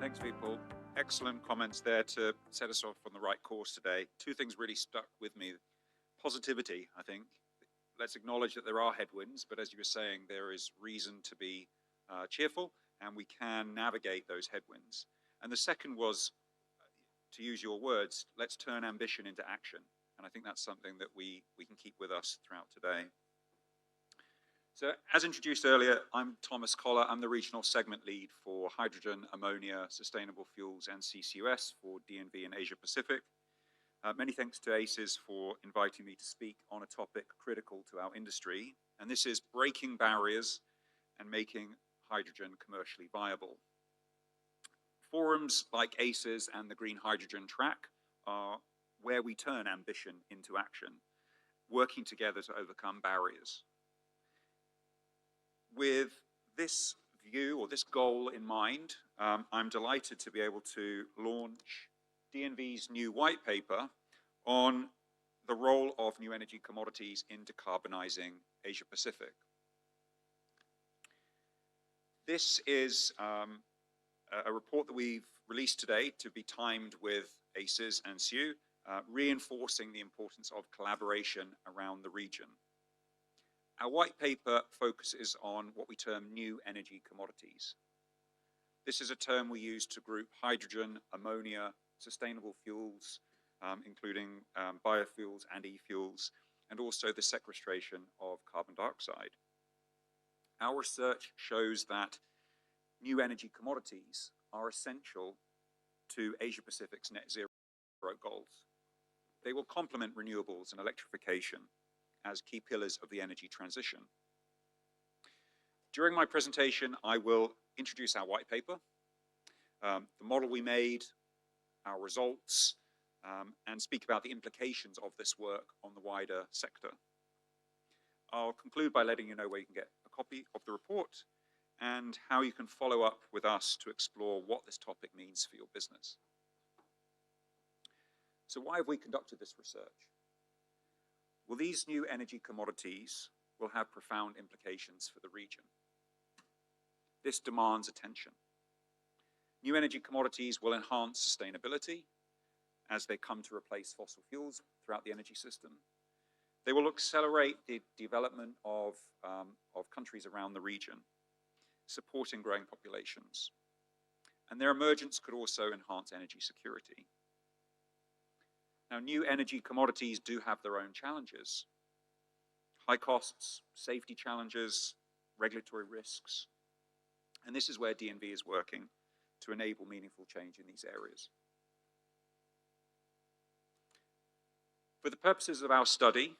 Thanks, Vipul. Excellent comments there to set us off on the right course today. Two things really stuck with me. Positivity, I think. Let's acknowledge that there are headwinds, but as you were saying, there is reason to be cheerful, and we can navigate those headwinds. And the second was, to use your words, let's turn ambition into action. And I think that's something that we can keep with us throughout today. So as introduced earlier, I'm Thomas Koller. I'm the regional segment lead for hydrogen, ammonia, sustainable fuels, and CCUS for DNV in Asia Pacific. Many thanks to ACES for inviting me to speak on a topic critical to our industry, and this is breaking barriers and making hydrogen commercially viable. Forums like ACES and the Green Hydrogen Track are where we turn ambition into action, working together to overcome barriers. With this view or this goal in mind, I'm delighted to be able to launch DNV's new white paper on the role of new energy commodities in decarbonizing Asia Pacific. This is a report that we've released today to be timed with ACES and CU, reinforcing the importance of collaboration around the region. Our white paper focuses on what we term new energy commodities. This is a term we use to group hydrogen, ammonia, sustainable fuels, including biofuels and e-fuels, and also the sequestration of carbon dioxide. Our research shows that new energy commodities are essential to Asia Pacific's net zero goals. They will complement renewables and electrification as key pillars of the energy transition. During my presentation, I will introduce our white paper, the model we made, our results, and speak about the implications of this work on the wider sector. I'll conclude by letting you know where you can get a copy of the report and how you can follow up with us to explore what this topic means for your business. So why have we conducted this research? Well, these new energy commodities will have profound implications for the region. This demands attention. New energy commodities will enhance sustainability as they come to replace fossil fuels throughout the energy system. They will accelerate the development of countries around the region, supporting growing populations. And their emergence could also enhance energy security. Now, new energy commodities do have their own challenges. High costs, safety challenges, regulatory risks. And this is where DNV is working to enable meaningful change in these areas. For the purposes of our study,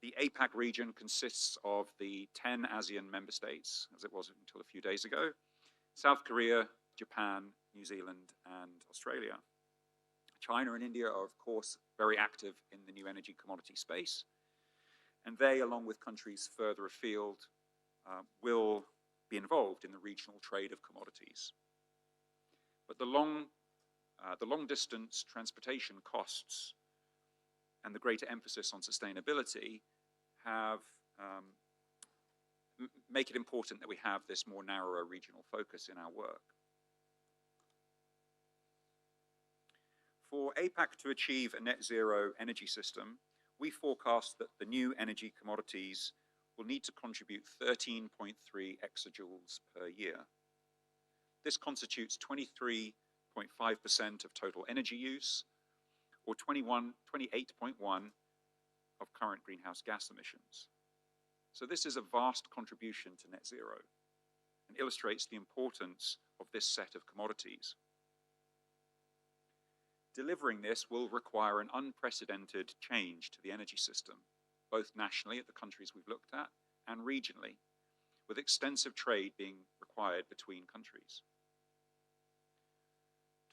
the APAC region consists of the 10 ASEAN member states, as it was until a few days ago, South Korea, Japan, New Zealand, and Australia. China and India are, of course, very active in the new energy commodity space, and they, along with countries further afield, will be involved in the regional trade of commodities. But the long-distance transportation costs and the greater emphasis on sustainability make it important that we have this more narrower regional focus in our work. For APAC to achieve a net zero energy system, we forecast that the new energy commodities will need to contribute 13.3 exajoules per year. This constitutes 23.5% of total energy use, or 28.1% of current greenhouse gas emissions. So this is a vast contribution to net zero and illustrates the importance of this set of commodities. Delivering this will require an unprecedented change to the energy system, both nationally at the countries we've looked at and regionally, with extensive trade being required between countries.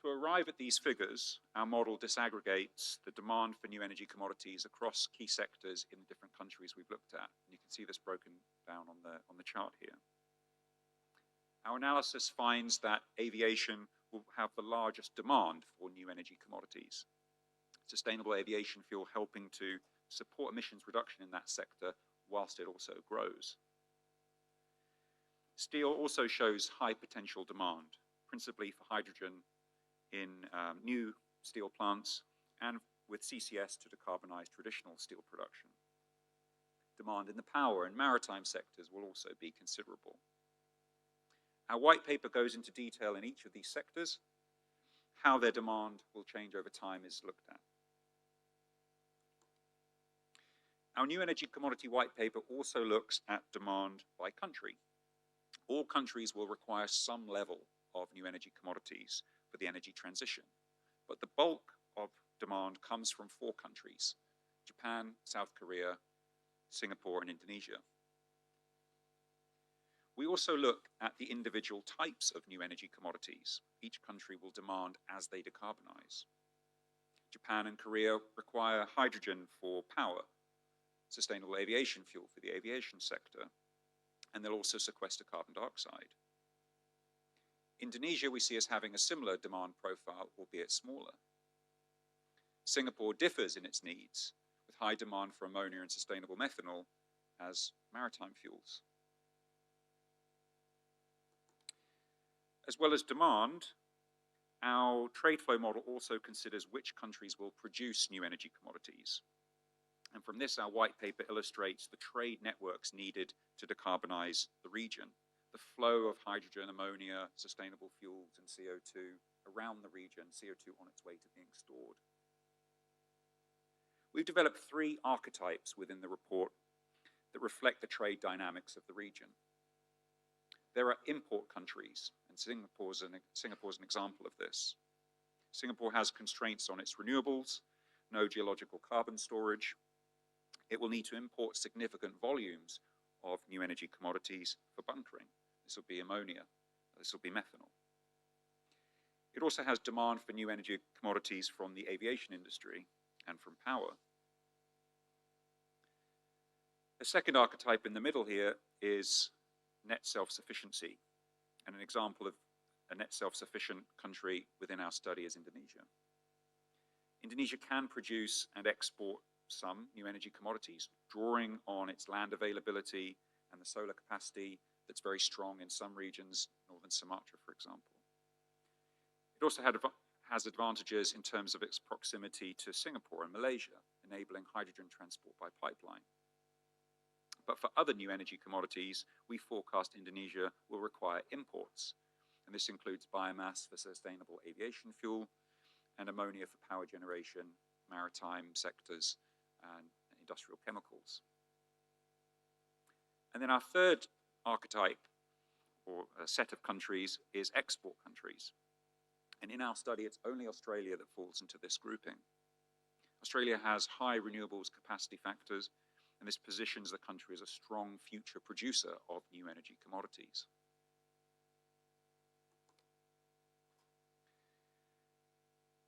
To arrive at these figures, our model disaggregates the demand for new energy commodities across key sectors in the different countries we've looked at. And you can see this broken down on the chart here. Our analysis finds that aviation will have the largest demand for new energy commodities. Sustainable aviation fuel helping to support emissions reduction in that sector whilst it also grows. Steel also shows high potential demand, principally for hydrogen in new steel plants and with CCS to decarbonize traditional steel production. Demand in the power and maritime sectors will also be considerable. Our white paper goes into detail in each of these sectors. How their demand will change over time is looked at. Our new energy commodity white paper also looks at demand by country. All countries will require some level of new energy commodities for the energy transition, but the bulk of demand comes from 4 countries: Japan, South Korea, Singapore, and Indonesia. We also look at the individual types of new energy commodities each country will demand as they decarbonize. Japan and Korea require hydrogen for power, sustainable aviation fuel for the aviation sector, and they'll also sequester carbon dioxide. Indonesia we see as having a similar demand profile, albeit smaller. Singapore differs in its needs, with high demand for ammonia and sustainable methanol as maritime fuels. As well as demand, our trade flow model also considers which countries will produce new energy commodities. And from this, our white paper illustrates the trade networks needed to decarbonize the region, the flow of hydrogen, ammonia, sustainable fuels, and CO2 around the region, CO2 on its way to being stored. We've developed 3 archetypes within the report that reflect the trade dynamics of the region. There are import countries, and Singapore's an example of this. Singapore has constraints on its renewables, no geological carbon storage. It will need to import significant volumes of new energy commodities for bunkering. This will be ammonia, this will be methanol. It also has demand for new energy commodities from the aviation industry and from power. The second archetype in the middle here is net self-sufficiency, and an example of a net self-sufficient country within our study is Indonesia. Indonesia can produce and export some new energy commodities, drawing on its land availability and the solar capacity that's very strong in some regions, northern Sumatra, for example. It also has advantages in terms of its proximity to Singapore and Malaysia, enabling hydrogen transport by pipeline. But for other new energy commodities, we forecast Indonesia will require imports, and this includes biomass for sustainable aviation fuel and ammonia for power generation, maritime sectors, and industrial chemicals. And then our third archetype, or a set of countries, is export countries. And in our study, it's only Australia that falls into this grouping. Australia has high renewables capacity factors, and this positions the country as a strong future producer of new energy commodities.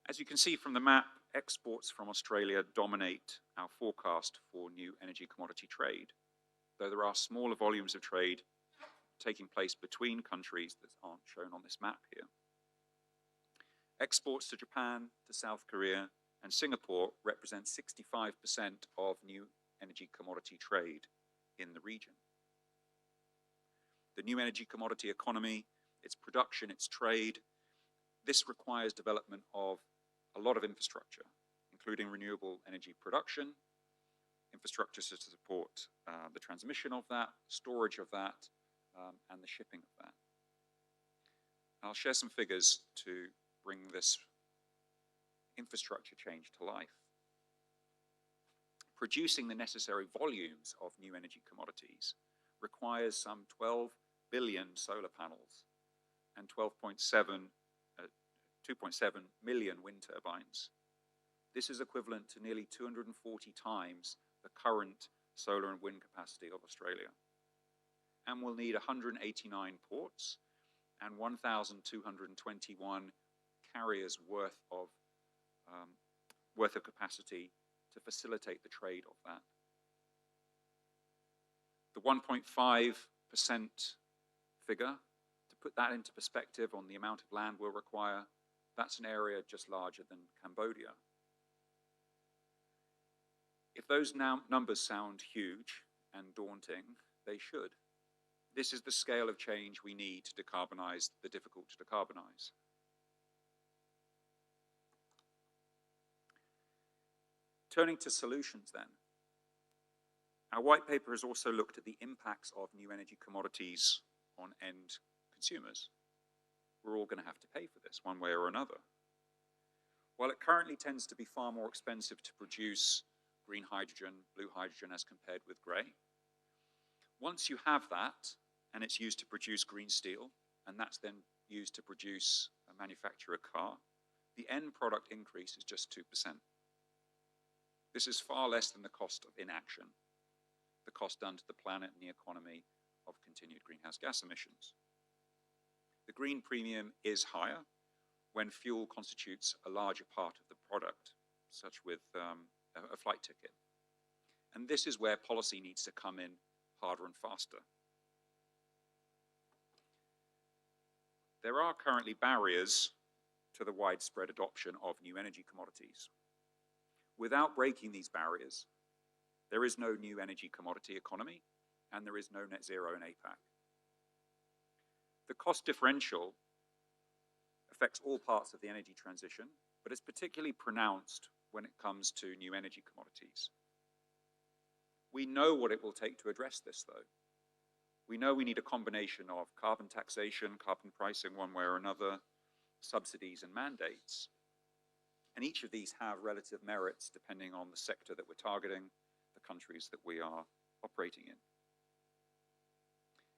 As you can see from the map, exports from Australia dominate our forecast for new energy commodity trade, though there are smaller volumes of trade taking place between countries that aren't shown on this map here. Exports to Japan, to South Korea, and Singapore represent 65% of new energy commodity trade in the region. The new energy commodity economy, its production, its trade, this requires development of a lot of infrastructure, including renewable energy production, infrastructure to support the transmission of that, storage of that, and the shipping of that. I'll share some figures to bring this infrastructure change to life. Producing the necessary volumes of new energy commodities requires some 12 billion solar panels and 2.7 million wind turbines. This is equivalent to nearly 240 times the current solar and wind capacity of Australia, and will need 189 ports and 1,221 carriers worth of capacity to facilitate the trade of that. The 1.5% figure, to put that into perspective on the amount of land we'll require, that's an area just larger than Cambodia. If those numbers sound huge and daunting, they should. This is the scale of change we need to decarbonize the difficult to decarbonize. Turning to solutions then. Our white paper has also looked at the impacts of new energy commodities on end consumers. We're all going to have to pay for this one way or another. While it currently tends to be far more expensive to produce green hydrogen, blue hydrogen as compared with grey, once you have that and it's used to produce green steel, and that's then used to produce and manufacture a car, the end product increase is just 2%. This is far less than the cost of inaction, the cost done to the planet and the economy of continued greenhouse gas emissions. The green premium is higher when fuel constitutes a larger part of the product, such with a flight ticket. And this is where policy needs to come in harder and faster. There are currently barriers to the widespread adoption of new energy commodities. Without breaking these barriers, there is no new energy commodity economy, and there is no net zero in APAC. The cost differential affects all parts of the energy transition, but it's particularly pronounced when it comes to new energy commodities. We know what it will take to address this, though. We know we need a combination of carbon taxation, carbon pricing one way or another, subsidies and mandates. And each of these have relative merits depending on the sector that we're targeting, the countries that we are operating in.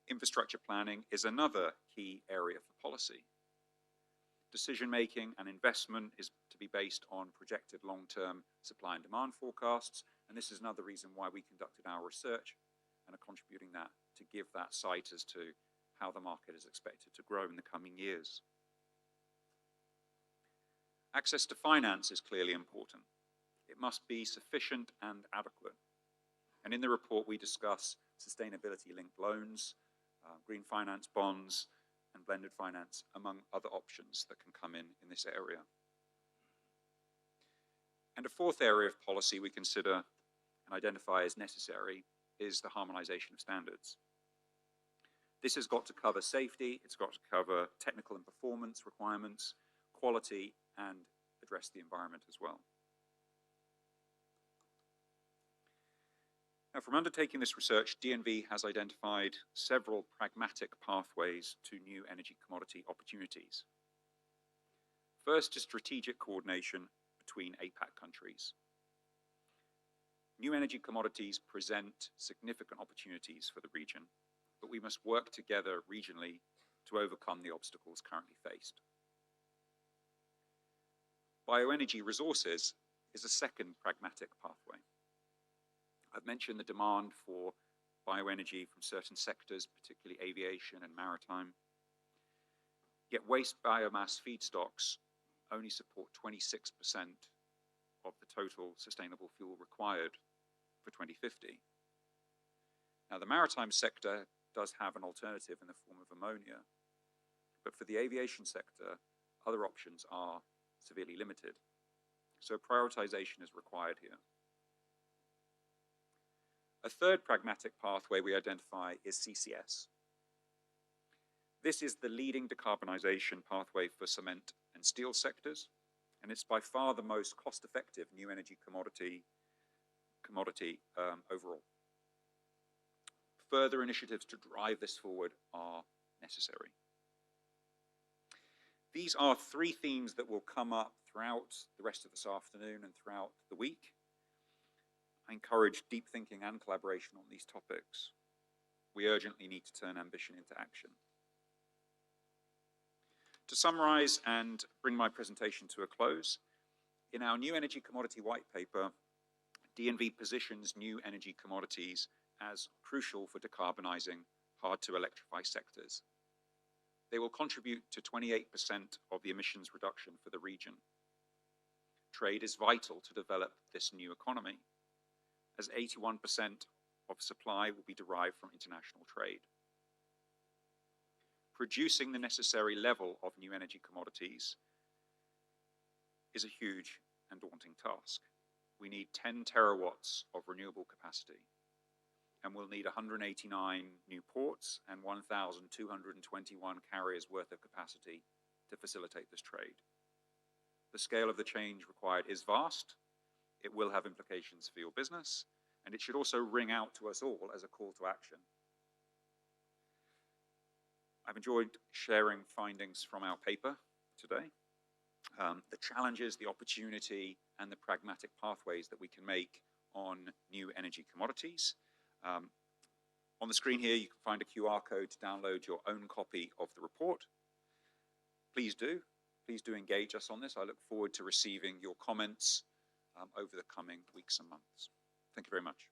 Infrastructure planning is another key area for policy. Decision-making and investment is to be based on projected long-term supply and demand forecasts, and this is another reason why we conducted our research and are contributing that to give that sight as to how the market is expected to grow in the coming years. Access to finance is clearly important. It must be sufficient and adequate. And in the report, we discuss sustainability-linked loans, green finance bonds, and blended finance, among other options that can come in this area. And a fourth area of policy we consider and identify as necessary is the harmonization of standards. This has got to cover safety, it's got to cover technical and performance requirements, quality, and address the environment as well. Now, from undertaking this research, DNV has identified several pragmatic pathways to new energy commodity opportunities. First is strategic coordination between APAC countries. New energy commodities present significant opportunities for the region, but we must work together regionally to overcome the obstacles currently faced. Bioenergy resources is a second pragmatic pathway. I've mentioned the demand for bioenergy from certain sectors, particularly aviation and maritime. Yet waste biomass feedstocks only support 26% of the total sustainable fuel required for 2050. Now, the maritime sector does have an alternative in the form of ammonia, but for the aviation sector, other options are severely limited. So prioritization is required here. A third pragmatic pathway we identify is CCS. This is the leading decarbonization pathway for cement and steel sectors, and it's by far the most cost-effective new energy commodity overall. Further initiatives to drive this forward are necessary. These are three themes that will come up throughout the rest of this afternoon and throughout the week. I encourage deep thinking and collaboration on these topics. We urgently need to turn ambition into action. To summarize and bring my presentation to a close, in our new energy commodity white paper, DNV positions new energy commodities as crucial for decarbonizing hard to electrify sectors. They will contribute to 28% of the emissions reduction for the region. Trade is vital to develop this new economy, as 81% of supply will be derived from international trade. Producing the necessary level of new energy commodities is a huge and daunting task. We need 10 terawatts of renewable capacity. and we'll need 189 new ports and 1,221 carriers worth of capacity to facilitate this trade. The scale of the change required is vast. It will have implications for your business, and it should also ring out to us all as a call to action. I've enjoyed sharing findings from our paper today. The challenges, the opportunity, and the pragmatic pathways that we can make on new energy commodities. On the screen here, you can find a QR code to download your own copy of the report. Please do engage us on this. I look forward to receiving your comments over the coming weeks and months. Thank you very much.